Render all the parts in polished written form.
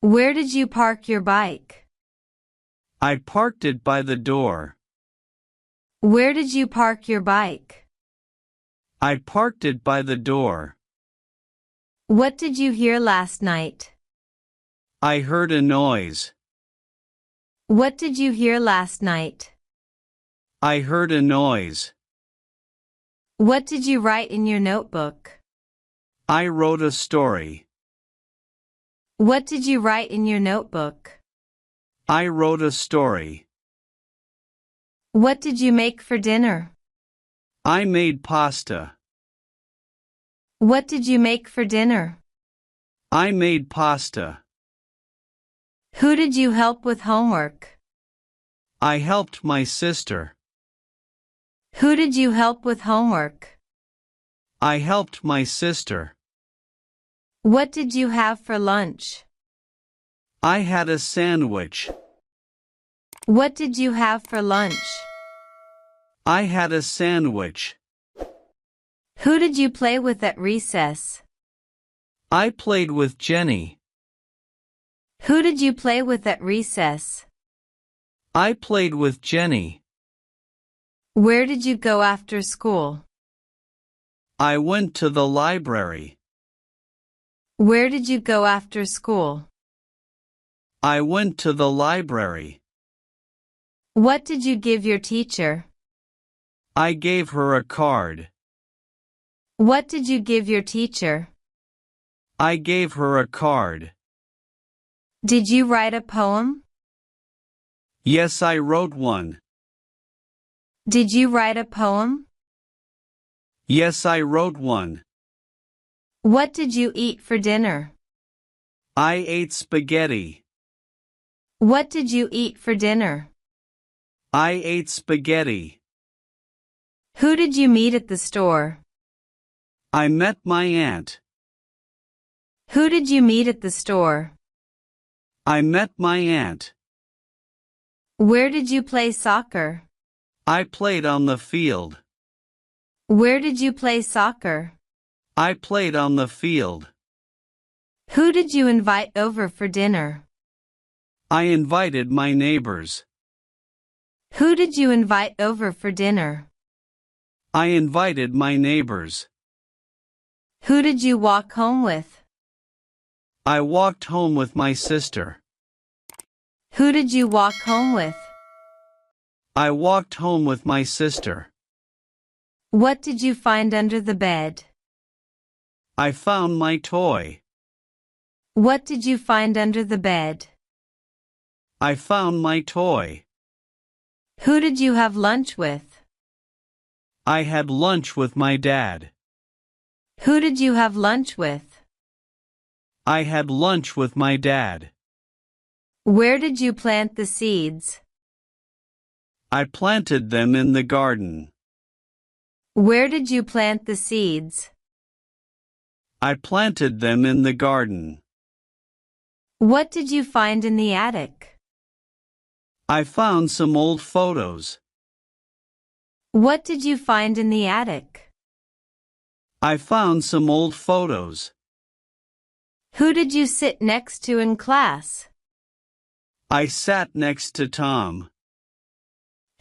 Where did you park your bike? I parked it by the door. Where did you park your bike? I parked it by the door. What did you hear last night? I heard a noise. What did you hear last night? I heard a noise. What did you write in your notebook? I wrote a story. What did you write in your notebook? I wrote a story. What did you make for dinner? I made pasta. What did you make for dinner? I made pasta. Who did you help with homework? I helped my sister. Who did you help with homework? I helped my sister. What did you have for lunch? I had a sandwich. What did you have for lunch? I had a sandwich. Who did you play with at recess? I played with Jenny. Who did you play with at recess? I played with Jenny. Where did you go after school? I went to the library. Where did you go after school? I went to the library. What did you give your teacher? I gave her a card. What did you give your teacher? I gave her a card. Did you write a poem? Yes, I wrote one. Did you write a poem? Yes, I wrote one. What did you eat for dinner? I ate spaghetti. What did you eat for dinner? I ate spaghetti. Who did you meet at the store? I met my aunt. Who did you meet at the store? I met my aunt. Where did you play soccer? I played on the field. Where did you play soccer? I played on the field. Who did you invite over for dinner? I invited my neighbors. Who did you invite over for dinner? I invited my neighbors. Who did you walk home with? I walked home with my sister. Who did you walk home with? I walked home with my sister. What did you find under the bed? I found my toy. What did you find under the bed? I found my toy. Who did you have lunch with? I had lunch with my dad. Who did you have lunch with? I had lunch with my dad. Where did you plant the seeds? I planted them in the garden. Where did you plant the seeds? I planted them in the garden. What did you find in the attic? I found some old photos. What did you find in the attic? I found some old photos. Who did you sit next to in class? I sat next to Tom.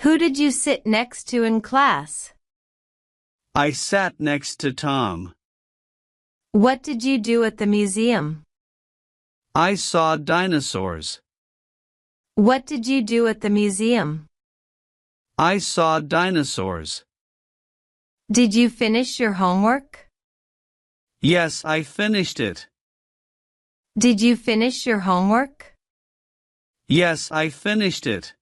Who did you sit next to in class? I sat next to Tom. What did you do at the museum? I saw dinosaurs. What did you do at the museum? I saw dinosaurs. Did you finish your homework? Yes, I finished it. Did you finish your homework? Yes, I finished it.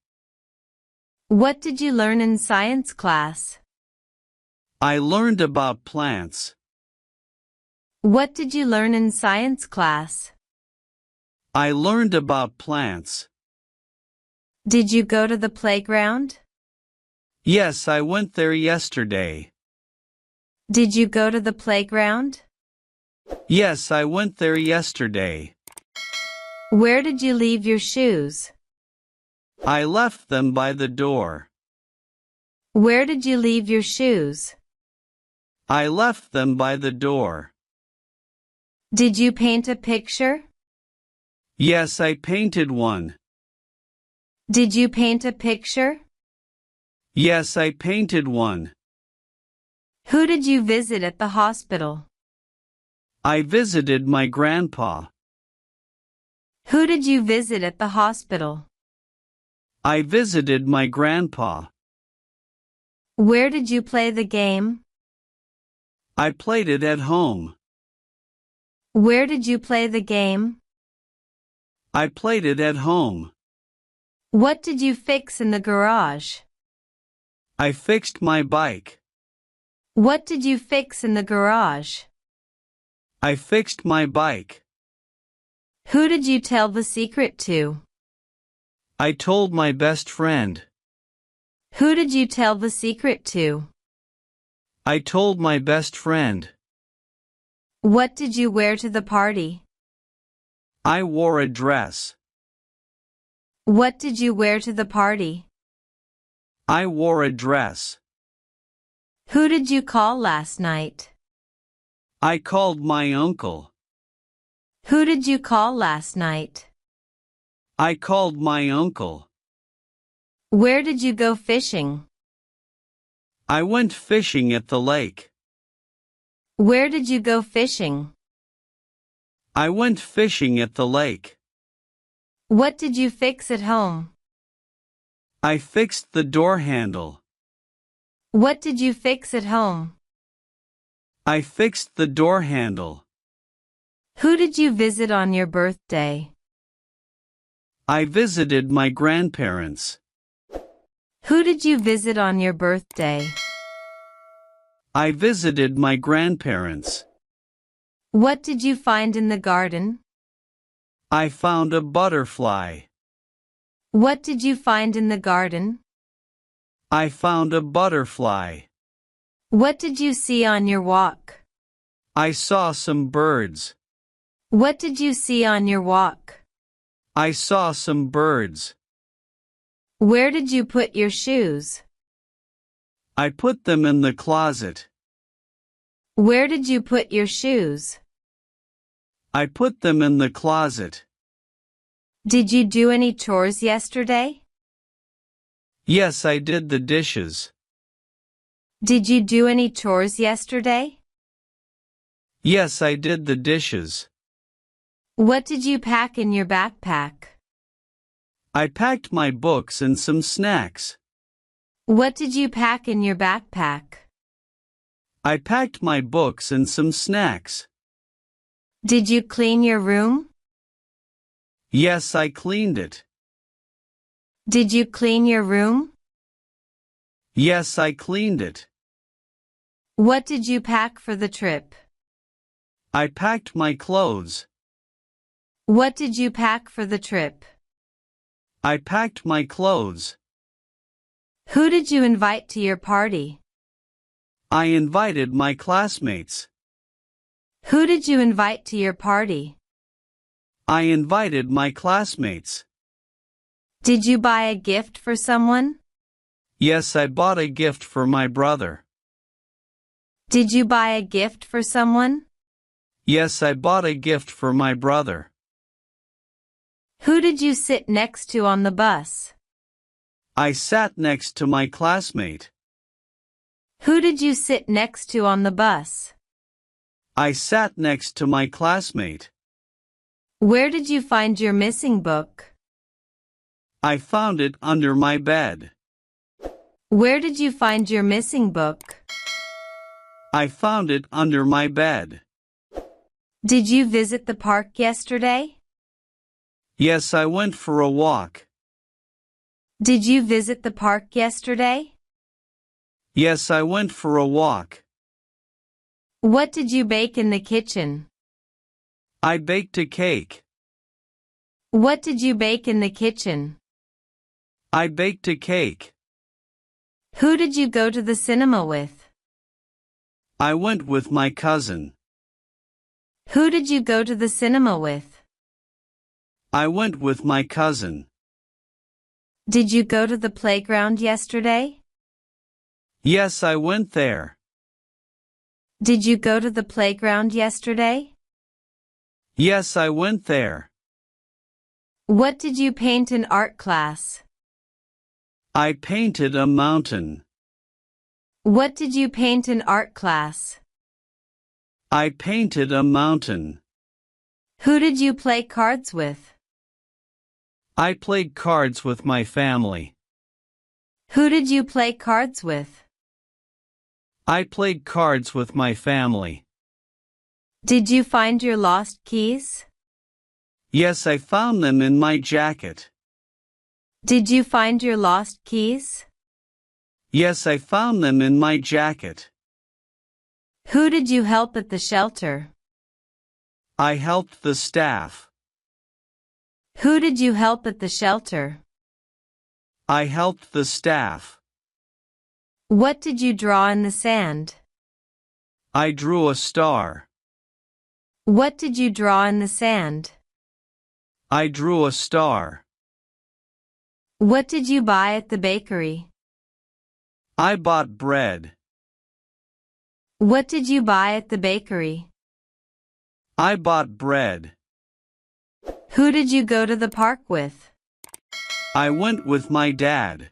What did you learn in science class? I learned about plants. What did you learn in science class? I learned about plants. Did you go to the playground? Yes, I went there yesterday. Did you go to the playground? Yes, I went there yesterday. Where did you leave your shoes? I left them by the door. Where did you leave your shoes? I left them by the door. Did you paint a picture? Yes, I painted one. Did you paint a picture? Yes, I painted one. Who did you visit at the hospital? I visited my grandpa. Who did you visit at the hospital? I visited my grandpa. Where did you play the game? I played it at home. Where did you play the game? I played it at home. What did you fix in the garage? I fixed my bike. What did you fix in the garage? I fixed my bike. Who did you tell the secret to? I told my best friend. Who did you tell the secret to? I told my best friend. What did you wear to the party? I wore a dress. What did you wear to the party? I wore a dress. Who did you call last night? I called my uncle. Who did you call last night? I called my uncle. Where did you go fishing? I went fishing at the lake. Where did you go fishing? I went fishing at the lake. What did you fix at home? I fixed the door handle. What did you fix at home? I fixed the door handle. Who did you visit on your birthday? I visited my grandparents. Who did you visit on your birthday? I visited my grandparents. What did you find in the garden? I found a butterfly. What did you find in the garden? I found a butterfly. What did you see on your walk? I saw some birds. What did you see on your walk? I saw some birds. Where did you put your shoes? I put them in the closet. Where did you put your shoes? I put them in the closet. Did you do any chores yesterday? Yes, I did the dishes. Did you do any chores yesterday? Yes, I did the dishes. What did you pack in your backpack? I packed my books and some snacks. What did you pack in your backpack? I packed my books and some snacks. Did you clean your room? Yes, I cleaned it. Did you clean your room? Yes, I cleaned it. What did you pack for the trip? I packed my clothes. What did you pack for the trip? I packed my clothes. Who did you invite to your party? I invited my classmates. Who did you invite to your party? I invited my classmates. Did you buy a gift for someone? Yes, I bought a gift for my brother. Did you buy a gift for someone? Yes, I bought a gift for my brother. Who did you sit next to on the bus? I sat next to my classmate. Who did you sit next to on the bus? I sat next to my classmate. Where did you find your missing book? I found it under my bed. Where did you find your missing book? I found it under my bed. Did you visit the park yesterday? Yes, I went for a walk. Did you visit the park yesterday? Yes, I went for a walk. What did you bake in the kitchen? I baked a cake. What did you bake in the kitchen? I baked a cake. Who did you go to the cinema with? I went with my cousin. Who did you go to the cinema with? I went with my cousin. Did you go to the playground yesterday? Yes, I went there. Did you go to the playground yesterday? Yes, I went there. What did you paint in art class? I painted a mountain. What did you paint in art class? I painted a mountain. Who did you play cards with? I played cards with my family. Who did you play cards with? I played cards with my family. Did you find your lost keys? Yes, I found them in my jacket. Did you find your lost keys? Yes, I found them in my jacket. Who did you help at the shelter? I helped the staff. Who did you help at the shelter? I helped the staff. What did you draw in the sand? I drew a star. What did you draw in the sand? I drew a star. What did you buy at the bakery? I bought bread. What did you buy at the bakery? I bought bread. Who did you go to the park with? I went with my dad.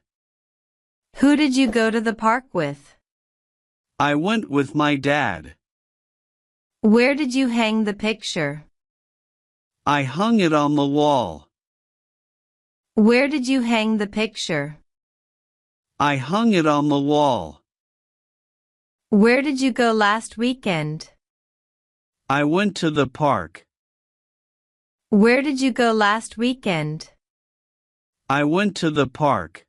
Who did you go to the park with? I went with my dad. Where did you hang the picture? I hung it on the wall. Where did you hang the picture? I hung it on the wall. Where did you go last weekend? I went to the park. Where did you go last weekend? I went to the park.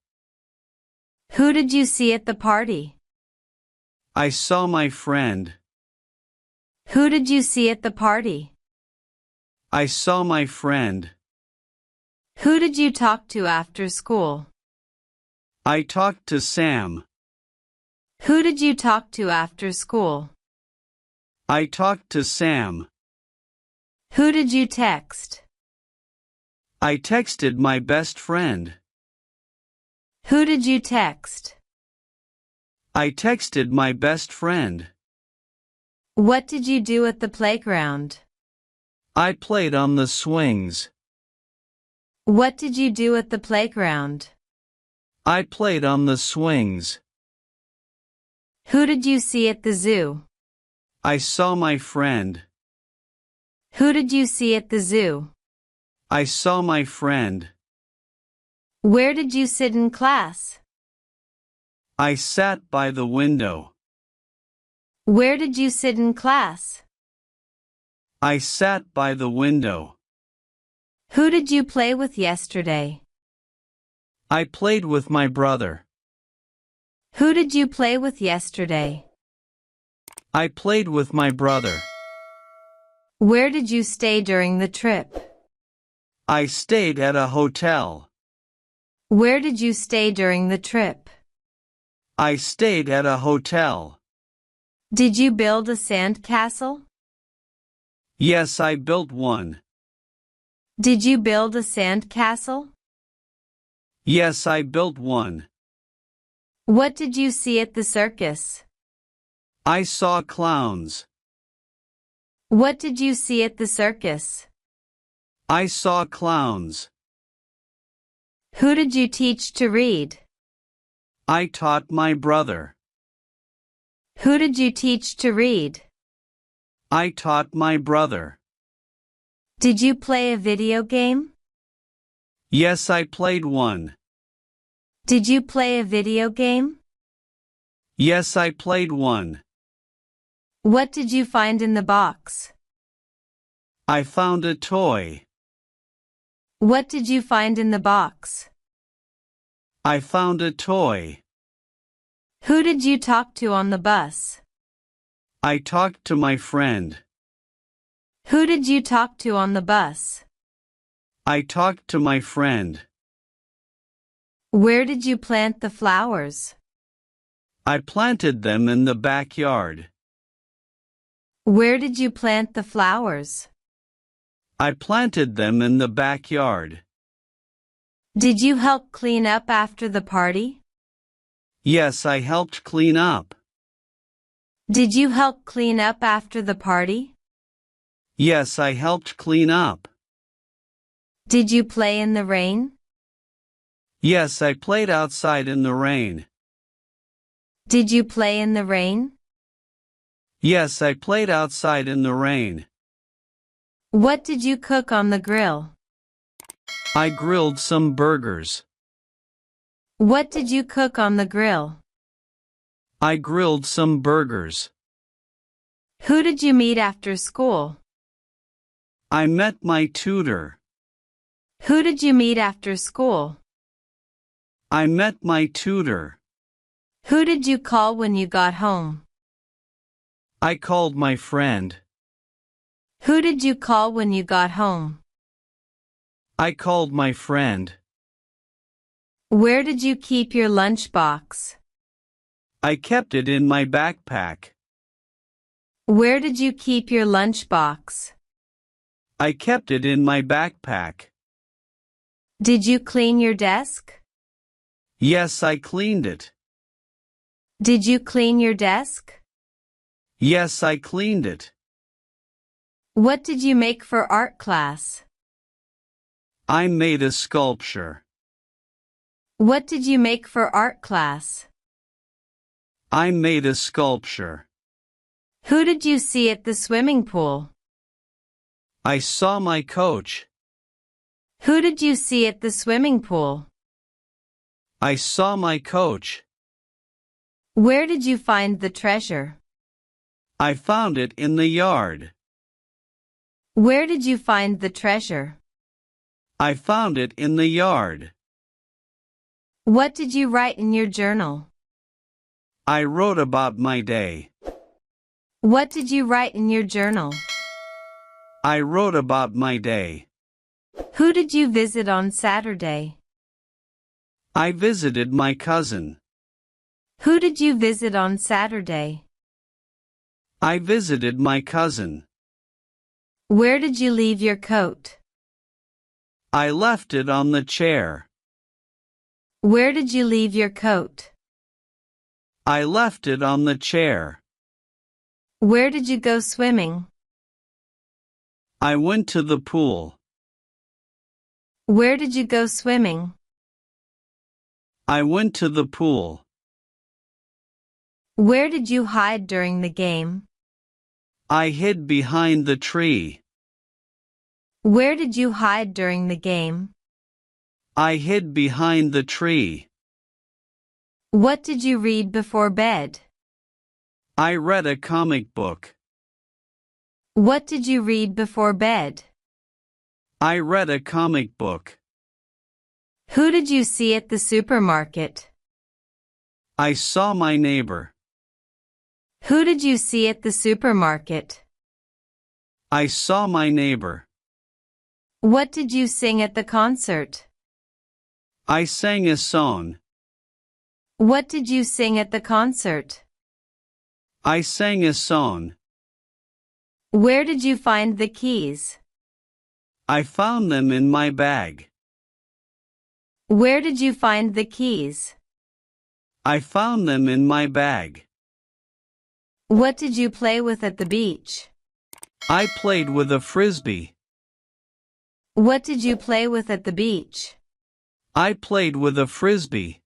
Who did you see at the party? I saw my friend. Who did you see at the party? I saw my friend. Who did you talk to after school? I talked to Sam. Who did you talk to after school? I talked to Sam. Who did you text? I texted my best friend. Who did you text? I texted my best friend. What did you do at the playground? I played on the swings. What did you do at the playground? I played on the swings. Who did you see at the zoo? I saw my friend. Who did you see at the zoo? I saw my friend. Where did you sit in class? I sat by the window. Where did you sit in class? I sat by the window. Who did you play with yesterday? I played with my brother. Who did you play with yesterday? I played with my brother. Where did you stay during the trip? I stayed at a hotel. Where did you stay during the trip? I stayed at a hotel. Did you build a sand castle? Yes, I built one. Did you build a sand castle? Yes, I built one. What did you see at the circus? I saw clowns. What did you see at the circus? I saw clowns. Who did you teach to read? I taught my brother. Who did you teach to read? I taught my brother. Did you play a video game? Yes, I played one. Did you play a video game? Yes, I played one. What did you find in the box? I found a toy. What did you find in the box? I found a toy. Who did you talk to on the bus? I talked to my friend. Who did you talk to on the bus? I talked to my friend. Where did you plant the flowers? I planted them in the backyard. Where did you plant the flowers? I planted them in the backyard. Did you help clean up after the party? Yes, I helped clean up. Did you help clean up after the party? Yes, I helped clean up. Did you play in the rain? Yes, I played outside in the rain. Did you play in the rain? Yes, I played outside in the rain. What did you cook on the grill? I grilled some burgers. What did you cook on the grill? I grilled some burgers. Who did you meet after school? I met my tutor. Who did you meet after school? I met my tutor. Who did you call when you got home? I called my friend. Who did you call when you got home? I called my friend. Where did you keep your lunchbox? I kept it in my backpack. Where did you keep your lunchbox? I kept it in my backpack. Did you clean your desk? Yes, I cleaned it. Did you clean your desk? Yes, I cleaned it. What did you make for art class? I made a sculpture. What did you make for art class? I made a sculpture. Who did you see at the swimming pool? I saw my coach. Who did you see at the swimming pool? I saw my coach. Where did you find the treasure? I found it in the yard. Where did you find the treasure? I found it in the yard. What did you write in your journal? I wrote about my day. What did you write in your journal? I wrote about my day. Who did you visit on Saturday? I visited my cousin. Who did you visit on Saturday? I visited my cousin. Where did you leave your coat? I left it on the chair. Where did you leave your coat? I left it on the chair. Where did you go swimming? I went to the pool. Where did you go swimming? I went to the pool. Where did you hide during the game? I hid behind the tree. Where did you hide during the game? I hid behind the tree. What did you read before bed? I read a comic book. What did you read before bed? I read a comic book. Who did you see at the supermarket? I saw my neighbor. Who did you see at the supermarket? I saw my neighbor. What did you sing at the concert? I sang a song. What did you sing at the concert? I sang a song. Where did you find the keys? I found them in my bag. Where did you find the keys? I found them in my bag. What did you play with at the beach? I played with a frisbee. What did you play with at the beach? I played with a frisbee.